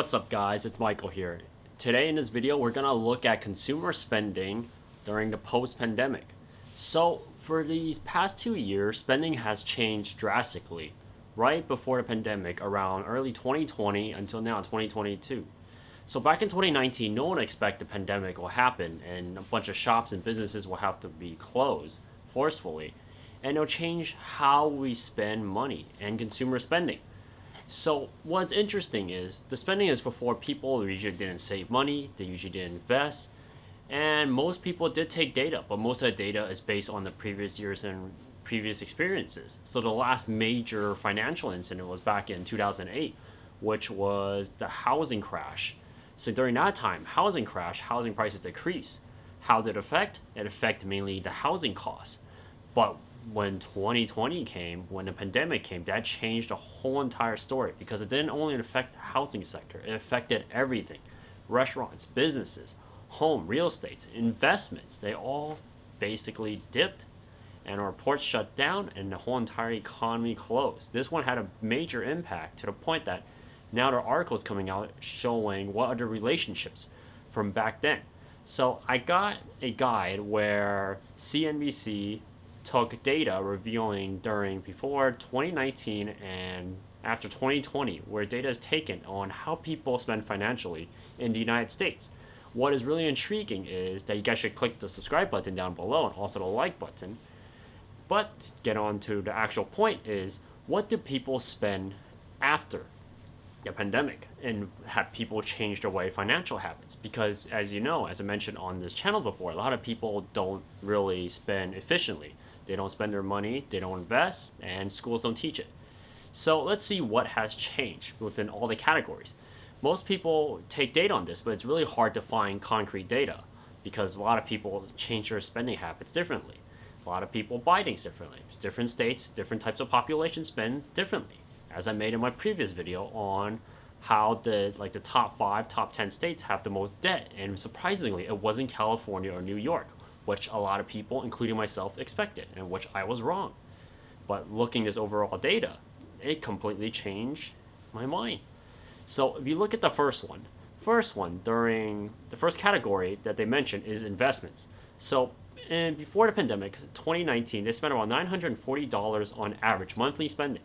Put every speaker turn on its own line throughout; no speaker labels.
What's up guys, it's Michael here. Today in this video we're gonna look at consumer spending during the post-pandemic. So for these past 2 years, spending has changed drastically. Right before the pandemic, around early 2020 until now 2022. So back in 2019, no one expected the pandemic will happen and a bunch of shops and businesses will have to be closed forcefully. And it'll change how we spend money and consumer spending. So what's interesting is the spending is before people usually didn't save money, they usually didn't invest, and most people did take data, but most of the data is based on the previous years and previous experiences. So the last major financial incident was back in 2008, which was the housing crash. So during that time, housing crash, housing prices decreased. How did it affect? It affected mainly the housing costs. But when 2020 came, when the pandemic came, that changed the whole entire story because it didn't only affect the housing sector, it affected everything. Restaurants, businesses, home, real estate, investments, they all basically dipped and our ports shut down and the whole entire economy closed. This one had a major impact to the point that now there are articles coming out showing what are the relationships from back then. So I got a guide where CNBC took data revealing before 2019 and after 2020, where data is taken on how people spend financially in the United States. What is really intriguing is that you guys should click the subscribe button down below and also the like button. But get on to the actual point is, what do people spend after the pandemic, and have people changed their way financial habits? Because as you know, as I mentioned on this channel before, a lot of people don't really spend efficiently. They don't spend their money, they don't invest, and schools don't teach it. So let's see what has changed within all the categories. Most people take data on this, but it's really hard to find concrete data because a lot of people change their spending habits differently. A lot of people buy things differently. Different states, different types of population spend differently. As I made in my previous video on how the top 5, top 10 states have the most debt, and surprisingly, it wasn't California or New York, which a lot of people, including myself, expected, and which I was wrong. But looking at this overall data, it completely changed my mind. So if you look at the first one during the first category that they mentioned is investments. So before the pandemic, 2019, they spent around $940 on average monthly spending.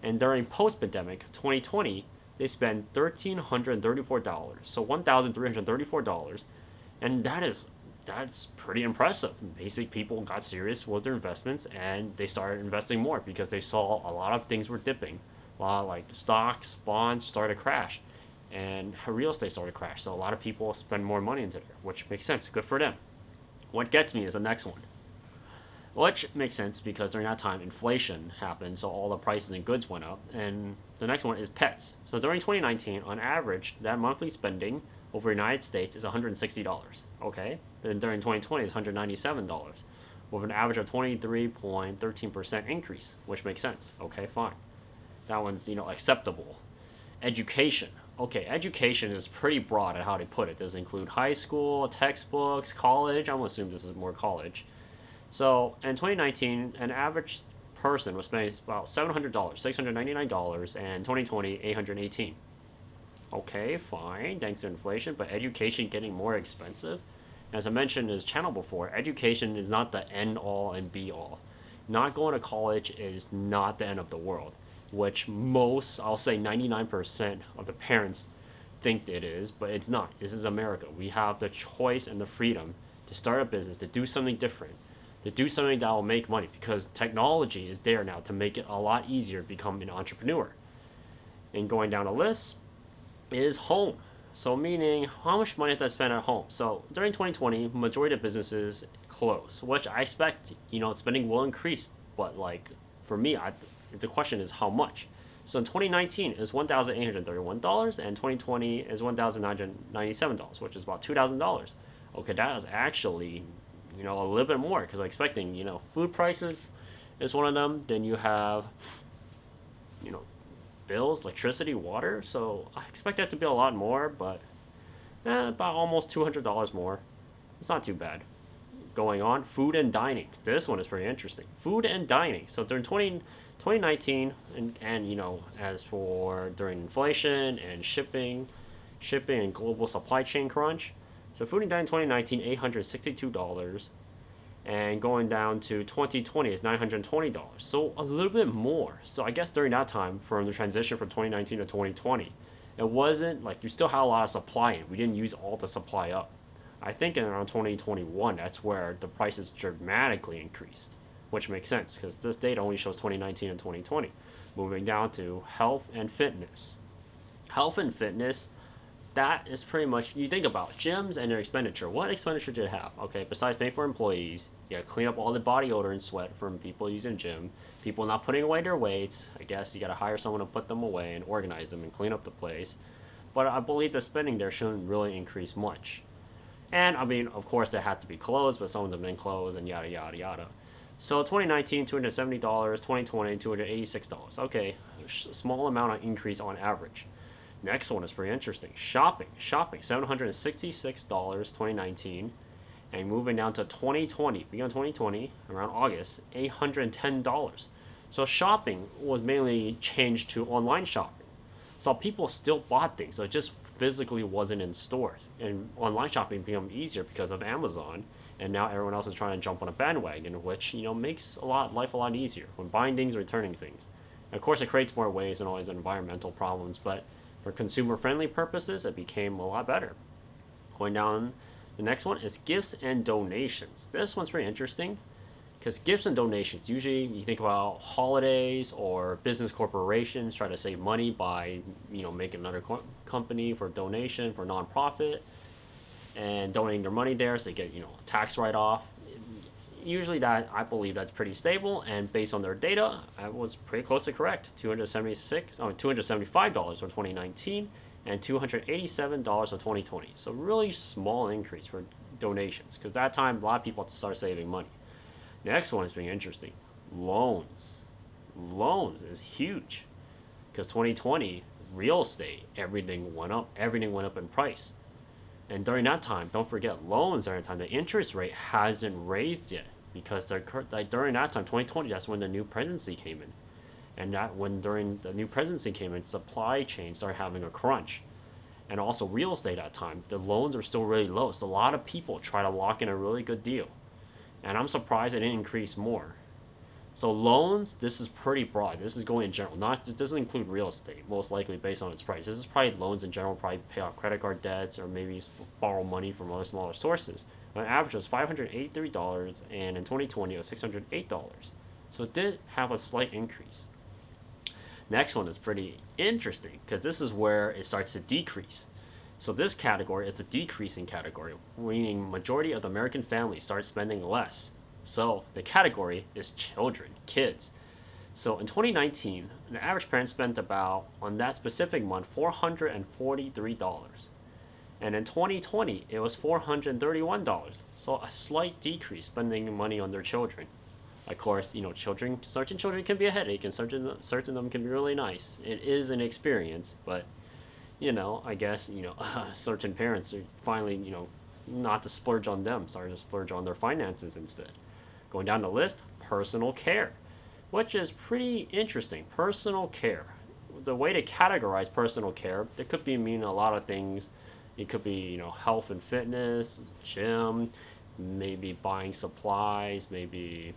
And during post-pandemic, 2020, they spent $1,334, so $1,334, and that's pretty impressive. Basically, people got serious with their investments and they started investing more because they saw a lot of things were dipping. A lot of like stocks, bonds started to crash, and real estate started to crash. So a lot of people spend more money into there, which makes sense. Good for them. What gets me is the next one, which makes sense because during that time inflation happened, so all the prices and goods went up. And the next one is pets. So during 2019, on average, that monthly spending over the United States is $160. Okay, then during 2020 is $197, with an average of 23.13% increase, which makes sense. Okay, fine. That one's acceptable. Education. Okay, education is pretty broad at how they put it. Does include high school, textbooks, college. I'm gonna assume this is more college. So in 2019, an average person was spending about $700, $699, and 2020, $818. Okay, fine, thanks to inflation, but education getting more expensive. As I mentioned in this channel before, education is not the end all and be all. Not going to college is not the end of the world, which most, I'll say 99% of the parents think it is, but it's not. This is America. We have the choice and the freedom to start a business, to do something different, to do something that will make money, because technology is there now to make it a lot easier to become an entrepreneur. And going down the list is home. So meaning how much money did I spend at home? So during 2020, majority of businesses closed, which I expect, spending will increase. But like for me, the question is how much. So in 2019 is $1,831, and 2020 is $1,997, which is about $2,000. Okay, that is actually a little bit more because I'm expecting food prices is one of them. Then you have bills, electricity, water. So I expect that to be a lot more, but about almost $200 more. It's not too bad. Going on, food and dining. This one is pretty interesting. Food and dining. So during 2019, and as for during inflation and shipping and global supply chain crunch. So food and dining 2019, $862, and going down to 2020 is $920. So a little bit more. So I guess during that time, from the transition from 2019 to 2020, it wasn't like you still had a lot of supply in. We didn't use all the supply up. I think in around 2021, that's where the prices dramatically increased, which makes sense because this data only shows 2019 and 2020. Moving down to health and fitness. Health and fitness, that is pretty much, you think about gyms and their expenditure. What expenditure did it have? Okay, besides paying for employees, you gotta clean up all the body odor and sweat from people using gym, people not putting away their weights. I guess you gotta hire someone to put them away and organize them and clean up the place. But I believe the spending there shouldn't really increase much. And I mean, of course, they had to be closed, but some of them been closed and yada yada yada. So 2019, $270, 2020, $286. Okay, a small amount of increase on average. Next one is pretty interesting. Shopping, $766, 2019, and moving down to 2020, beginning of 2020, around August, $810. So shopping was mainly changed to online shopping. So people still bought things, so it just physically wasn't in stores. And online shopping became easier because of Amazon, and now everyone else is trying to jump on a bandwagon, which makes life a lot easier when buying things, returning things. And of course, it creates more waste and all these environmental problems, but for consumer-friendly purposes, it became a lot better. Going down, the next one is gifts and donations. This one's pretty interesting because gifts and donations, usually you think about holidays or business corporations try to save money by, making another company for donation, for nonprofit, and donating their money there so they get, a tax write-off. Usually I believe that's pretty stable, and based on their data, I was pretty close to correct. $275 for 2019 and $287 for 2020. So really small increase for donations because that time a lot of people had to start saving money. Next one is being interesting. Loans is huge because 2020 real estate, everything went up in price. And during that time, don't forget, loans during that time, the interest rate hasn't raised yet because during that time, 2020, that's when the new presidency came in. And during the new presidency came in, supply chains started having a crunch. And also real estate at that time, the loans are still really low. So a lot of people try to lock in a really good deal. And I'm surprised it didn't increase more. So loans, this is pretty broad. This is going in general. It doesn't include real estate, most likely based on its price. This is probably loans in general, probably pay off credit card debts or maybe borrow money from other smaller sources. On average, it was $583, and in 2020, it was $608. So it did have a slight increase. Next one is pretty interesting because this is where it starts to decrease. So this category is a decreasing category, meaning majority of the American families start spending less. So the category is children, kids. So in 2019, an average parent spent about, on that specific month, $443. And in 2020, it was $431. So a slight decrease spending money on their children. Of course, certain children can be a headache and certain of them can be really nice. It is an experience, but, I guess, certain parents are finally, not to splurge on them, starting to splurge on their finances instead. Going down the list, personal care, which is pretty interesting. Personal care. The way to categorize personal care, there could mean a lot of things. It could be, health and fitness, gym, maybe buying supplies, maybe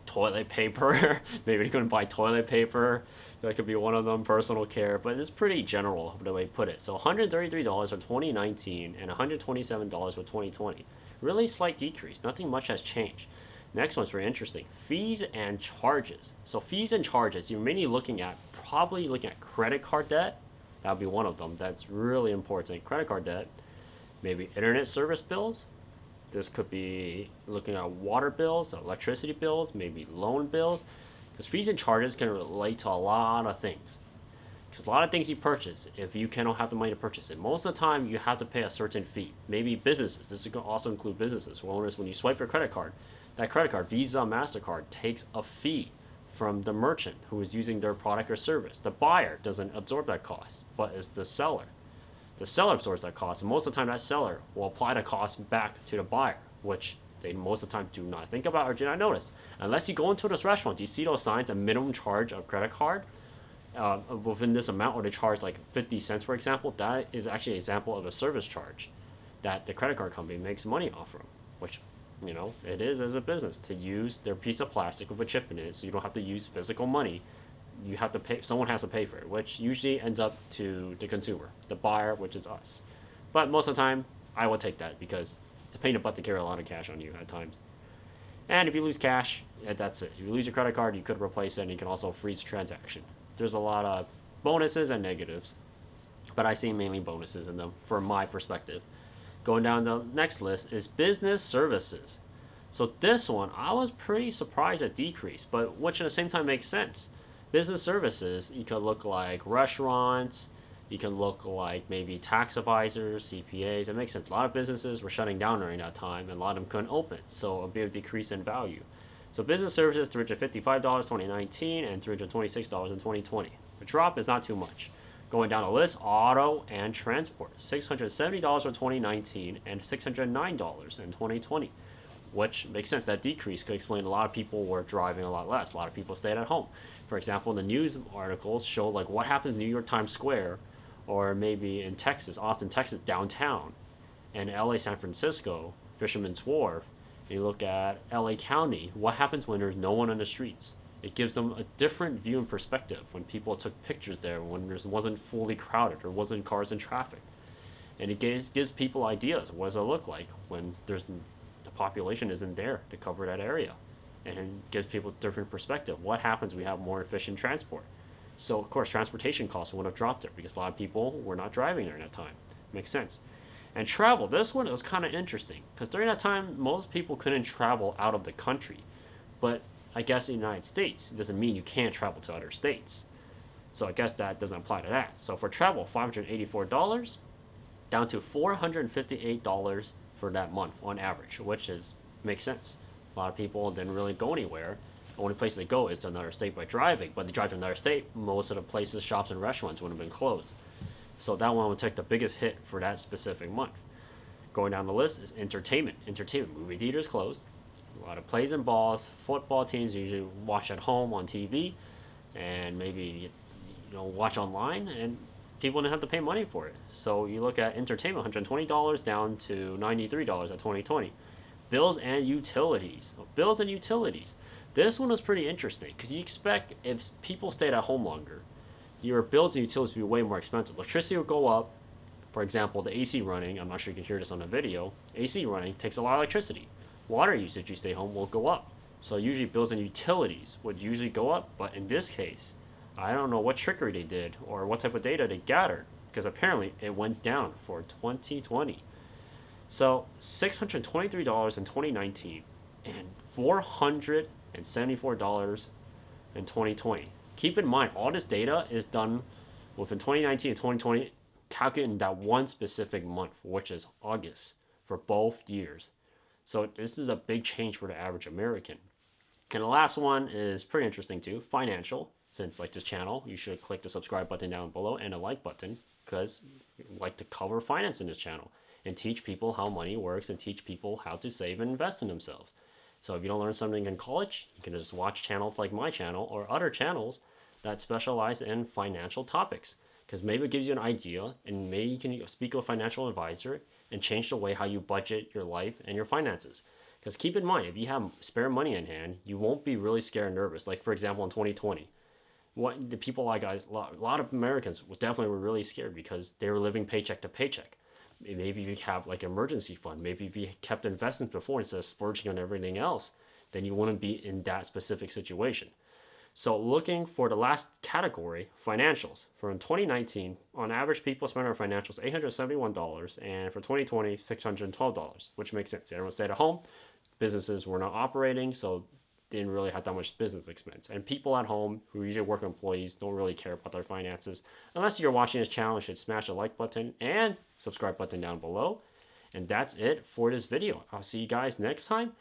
toilet paper. Maybe you couldn't buy toilet paper. That could be one of them, personal care. But it's pretty general the way to put it. So $133 for 2019 and $127 for 2020. Really slight decrease. Nothing much has changed. Next one's very interesting. Fees and charges. So fees and charges, you're mainly probably looking at credit card debt. That would be one of them. That's really important. Credit card debt. Maybe internet service bills. This could be looking at water bills, electricity bills, maybe loan bills. Because fees and charges can relate to a lot of things. Because a lot of things you purchase, if you cannot have the money to purchase it, most of the time you have to pay a certain fee. Maybe businesses. This can also include businesses. Well, notice when you swipe your credit card, that credit card, Visa, MasterCard, takes a fee from the merchant who is using their product or service. The buyer doesn't absorb that cost, but it's the seller. The seller absorbs that cost, and most of the time that seller will apply the cost back to the buyer, which They most of the time do not think about or do not notice. Unless you go into this restaurant, you see those signs, a minimum charge of credit card within this amount, or they charge like 50 cents, for example. That is actually an example of a service charge that the credit card company makes money off from, which, it is as a business to use their piece of plastic with a chip in it, so you don't have to use physical money. You have to pay, someone has to pay for it, which usually ends up to the consumer, the buyer, which is us. But most of the time, I will take that because it's a pain in the butt to carry a lot of cash on you at times. And if you lose cash, that's it. If you lose your credit card, you could replace it, and you can also freeze the transaction. There's a lot of bonuses and negatives, but I see mainly bonuses in them from my perspective. Going down the next list is business services. So this one, I was pretty surprised it decreased, but which at the same time makes sense. Business services, you could look like restaurants, you can look like maybe tax advisors, CPAs. It makes sense. A lot of businesses were shutting down during that time, and a lot of them couldn't open, so a big decrease in value. So business services, $355 2019 and $326 in 2020. The drop is not too much. Going down the list, auto and transport, $670 for 2019 and $609 in 2020, which makes sense. That decrease could explain a lot of people were driving a lot less. A lot of people stayed at home. For example, the news articles show like what happens in New York Times Square, or maybe in Texas, Austin, Texas, downtown, and LA, San Francisco, Fisherman's Wharf. And you look at LA County, what happens when there's no one on the streets? It gives them a different view and perspective when people took pictures there, when there wasn't fully crowded or wasn't cars in traffic. And it gives people ideas. What does it look like when the population isn't there to cover that area? And it gives people a different perspective. What happens when we have more efficient transport? So, of course, transportation costs would have dropped there because a lot of people were not driving during that time. Makes sense. And travel, this one was kind of interesting because during that time, most people couldn't travel out of the country. But I guess in the United States, it doesn't mean you can't travel to other states. So I guess that doesn't apply to that. So for travel, $584 down to $458 for that month on average, which makes sense. A lot of people didn't really go anywhere. The only place they go is to another state by driving. But they drive to another state, most of the places, shops, and restaurants would have been closed. So that one would take the biggest hit for that specific month. Going down the list is entertainment. Entertainment, movie theaters closed. A lot of plays and balls. Football teams usually watch at home on TV, and maybe watch online, and people didn't have to pay money for it. So you look at entertainment, $120 down to $93 at 2020. Bills and utilities. Bills and utilities. This one was pretty interesting because you expect if people stayed at home longer, your bills and utilities would be way more expensive. Electricity would go up. For example, the AC running, I'm not sure you can hear this on the video, AC running takes a lot of electricity. Water usage, you stay home, will go up. So usually bills and utilities would usually go up, but in this case, I don't know what trickery they did or what type of data they gathered, because apparently it went down for 2020. So $623 in 2019 and $474 in 2020. Keep in mind, all this data is done within 2019 and 2020, calculating that one specific month, which is August, for both years. So this is a big change for the average American. And the last one is pretty interesting too, financial. Since like this channel, you should click the subscribe button down below and a like button because we like to cover finance in this channel and teach people how money works and teach people how to save and invest in themselves. So if you don't learn something in college, you can just watch channels like my channel or other channels that specialize in financial topics, because maybe it gives you an idea and maybe you can speak with a financial advisor and change the way how you budget your life and your finances. Because keep in mind, if you have spare money in hand, you won't be really scared and nervous. Like for example, in 2020, what the people like us, a lot of Americans definitely were really scared because they were living paycheck to paycheck. Maybe if you have like an emergency fund, maybe if you kept investments before instead of splurging on everything else, then you wouldn't be in that specific situation. So looking for the last category, financials. For in 2019, on average, people spent on financials $871, and for 2020, $612, which makes sense. Everyone stayed at home. Businesses were not operating, so they didn't really have that much business expense. And people at home who usually work employees don't really care about their finances. Unless you're watching this channel, you should smash the like button and subscribe button down below. And that's it for this video. I'll see you guys next time,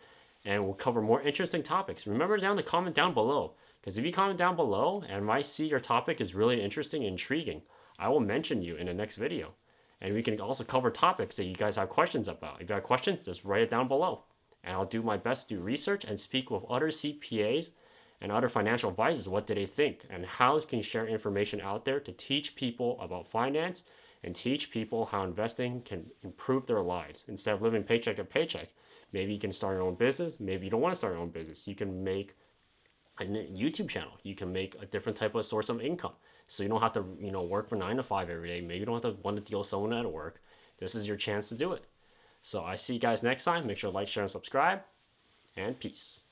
and we'll cover more interesting topics. Remember to comment down below, because if you comment down below and I see your topic is really interesting and intriguing, I will mention you in the next video. And we can also cover topics that you guys have questions about. If you have questions, just write it down below. And I'll do my best to do research and speak with other CPAs and other financial advisors. What do they think? And how can you share information out there to teach people about finance and teach people how investing can improve their lives instead of living paycheck to paycheck. Maybe you can start your own business. Maybe you don't want to start your own business. You can make a YouTube channel. You can make a different type of source of income. So you don't have to, work for 9 to 5 every day. Maybe you don't have to want to deal with someone at work. This is your chance to do it. So I see you guys next time. Make sure to like, share, and subscribe. And peace.